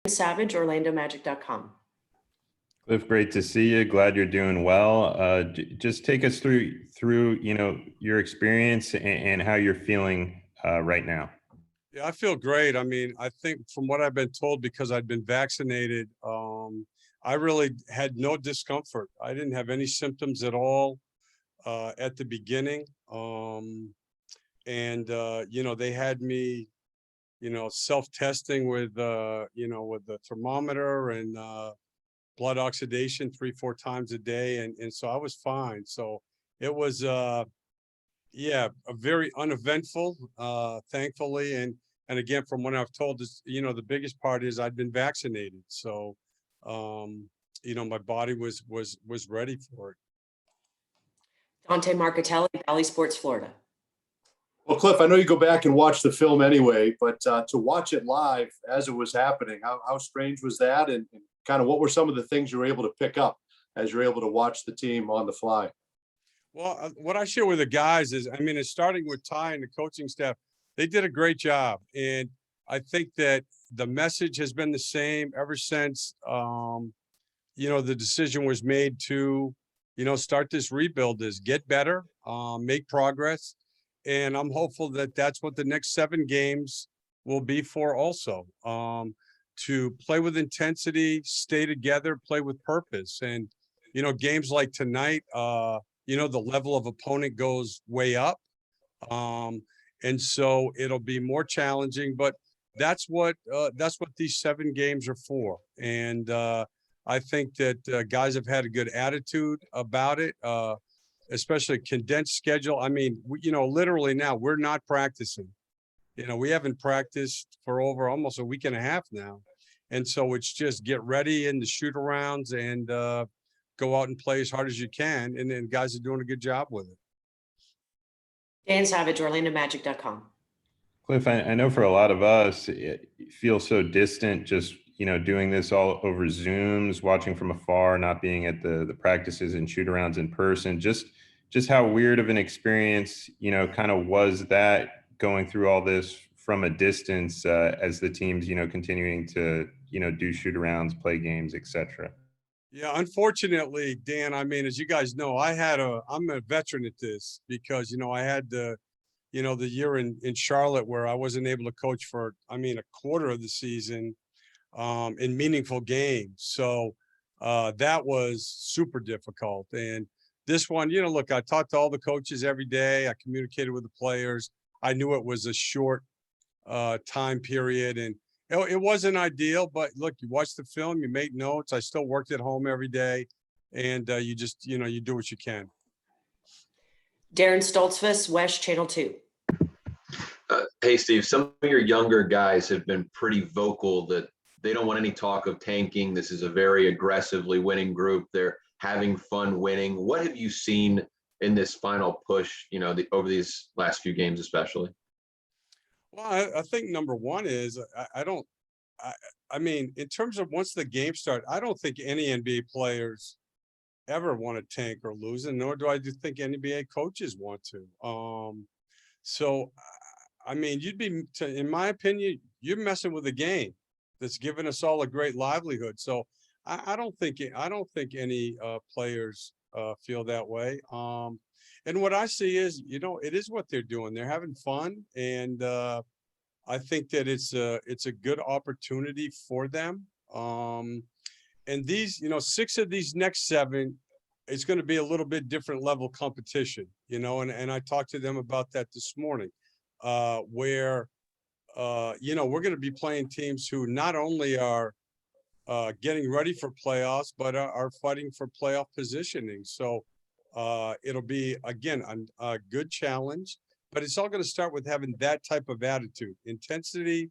Savage, OrlandoMagic.com. Cliff, great to see you. Glad you're doing well. Just take us through your experience and how you're feeling right now. Yeah, I feel great. I mean, I think from what I've been told, because I'd been vaccinated, I really had no discomfort. I didn't have any symptoms at all at the beginning. They had me, self-testing with, with the thermometer and blood oxidation 3-4 times a day. And so I was fine. So it was, yeah, a very uneventful, thankfully. And again, from what I've told, is the biggest part is I'd been vaccinated, so my body was ready for it. Dante Marcatelli, Valley Sports, Florida. Well, Cliff, I know you go back and watch the film anyway, but to watch it live as it was happening, how strange was that? And kind of what were some of the things you were able to pick up as you're able to watch the team on the fly? Well, what I share with the guys is, I mean, it's starting with Ty and the coaching staff. They did a great job. And I think that the message has been the same ever since, the decision was made to, start this rebuild, is get better, make progress. And I'm hopeful that that's what the next 7 games will be for also, to play with intensity, stay together, play with purpose. And, games like tonight, the level of opponent goes way up. And so it'll be more challenging, but that's what these 7 games are for. And I think that guys have had a good attitude about it, especially a condensed schedule. I mean, literally now we're not practicing. We haven't practiced for over almost a week and a half now. And so it's just get ready in the shoot arounds and go out and play as hard as you can. And then guys are doing a good job with it. Dan Savage, OrlandoMagic.com. Cliff, I know for a lot of us, it feels so distant just, doing this all over Zooms, watching from afar, not being at the practices and shoot arounds in person. Just how weird of an experience, kind of was that going through all this from a distance as the teams, continuing to, do shoot arounds, play games, etc. Yeah, unfortunately, Dan, I mean, as you guys know, I'm a veteran at this because, I had the year in Charlotte where I wasn't able to coach for, a quarter of the season in meaningful games. So that was super difficult. And this one, look, I talked to all the coaches every day. I communicated with the players. I knew it was a short time period, and it wasn't ideal, but look, you watch the film, you make notes. I still worked at home every day, and you just, you do what you can. Darren Stoltzfus, West Channel 2. Hey, Steve, some of your younger guys have been pretty vocal that they don't want any talk of tanking. This is a very aggressively winning group. They're having fun winning. What have you seen in this final push, over these last few games, especially? Well, I think number one is I mean, in terms of once the game starts, I don't think any NBA players ever want to tank or lose, and nor do I think NBA coaches want to. So, I mean, in my opinion, you're messing with a game that's given us all a great livelihood. So, I don't think any players feel that way. And what I see is, it is what they're doing. They're having fun, and I think that it's a good opportunity for them. And these, 6 of these next 7, it's going to be a little bit different level competition, and I talked to them about that this morning, where, we're going to be playing teams who not only are getting ready for playoffs, but are fighting for playoff positioning. So it'll be, again, a good challenge, but it's all going to start with having that type of attitude, intensity,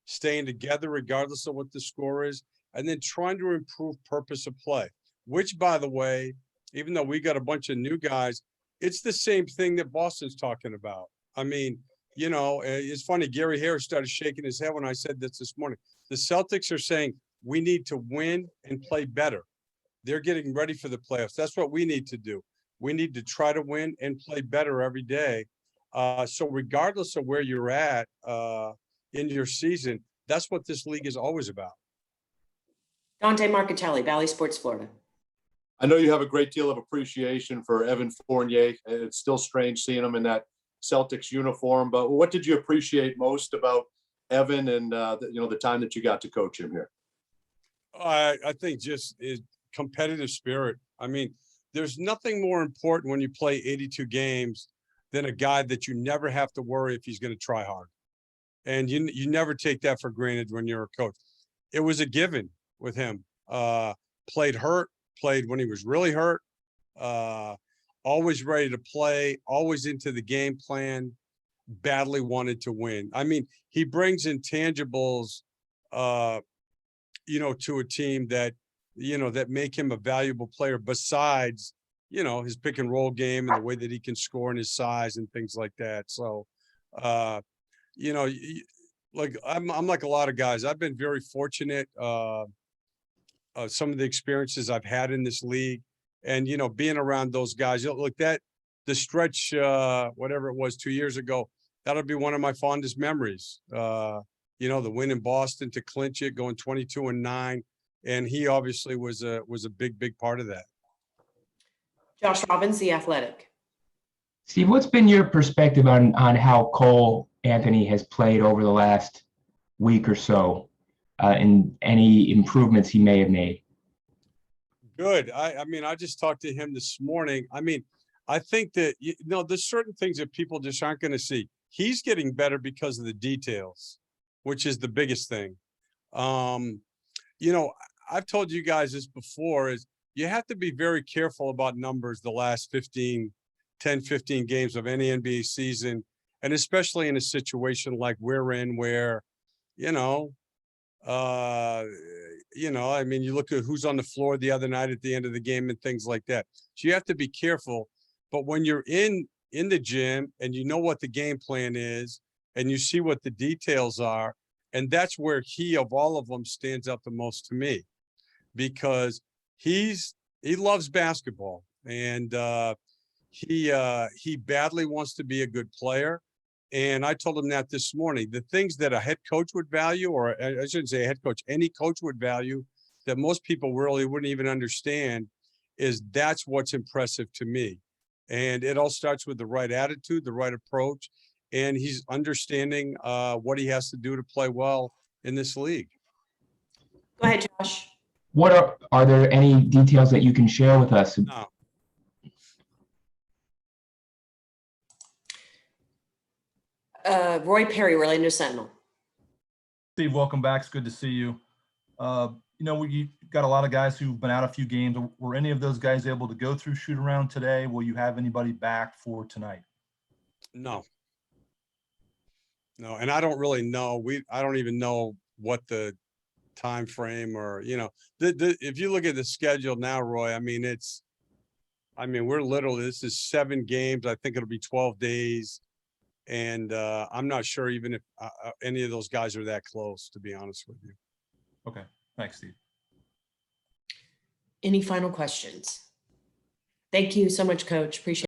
staying together regardless of what the score is, and then trying to improve purpose of play, which, by the way, even though we got a bunch of new guys, it's the same thing that Boston's talking about. I mean, it's funny, Gary Harris started shaking his head when I said this morning. The Celtics are saying we need to win and play better. They're getting ready for the playoffs. That's what we need to do. We need to try to win and play better every day. So regardless of where you're at in your season, that's what this league is always about. Dante Marcatelli, Valley Sports, Florida. I know you have a great deal of appreciation for Evan Fournier. It's still strange seeing him in that Celtics uniform, but what did you appreciate most about Evan and the time that you got to coach him here? I think just his competitive spirit. I mean, there's nothing more important when you play 82 games than a guy that you never have to worry if he's going to try hard. And you never take that for granted when you're a coach. It was a given with him. Played hurt, played when he was really hurt, always ready to play, always into the game plan, badly wanted to win. I mean, he brings intangibles, to a team that, that make him a valuable player besides, his pick and roll game and the way that he can score and his size and things like that. So, like I'm like a lot of guys. I've been very fortunate. Some of the experiences I've had in this league, and being around those guys. Look, that the stretch, whatever it was 2 years ago, that'll be one of my fondest memories. The win in Boston to clinch it, going 22-9, and he obviously was a big part of that. Josh Robbins, The Athletic. Steve, what's been your perspective on how Cole Anthony has played over the last week or so, and any improvements he may have made? Good. I mean, I just talked to him this morning. I mean, I think that, there's certain things that people just aren't going to see. He's getting better because of the details, which is the biggest thing. I've told you guys this before, is you have to be very careful about numbers the last 10, 15 games of any NBA season. And especially in a situation like we're in where, I mean, you look at who's on the floor the other night at the end of the game and things like that. So you have to be careful. But when you're in the gym and you know what the game plan is and you see what the details are, and that's where he, of all of them, stands out the most to me, because he loves basketball, and he badly wants to be a good player. And I told him that this morning. The things that a head coach would value, or I shouldn't say a head coach, any coach would value, that most people really wouldn't even understand, is that's what's impressive to me. And it all starts with the right attitude, the right approach, and he's understanding what he has to do to play well in this league. Go ahead, Josh. What are there any details that you can share with us? No. Roy Perry, Orlando Sentinel. Steve, welcome back. It's good to see you. We got a lot of guys who've been out a few games. Were any of those guys able to go through shoot around today? Will you have anybody back for tonight? No, and I don't really know. I don't even know what the time frame, or if you look at the schedule now, Roy, I mean, we're literally, this is 7 games. I think it'll be 12 days. And I'm not sure even if any of those guys are that close, to be honest with you. Okay. Thanks, Steve. Any final questions? Thank you so much, Coach. Appreciate it.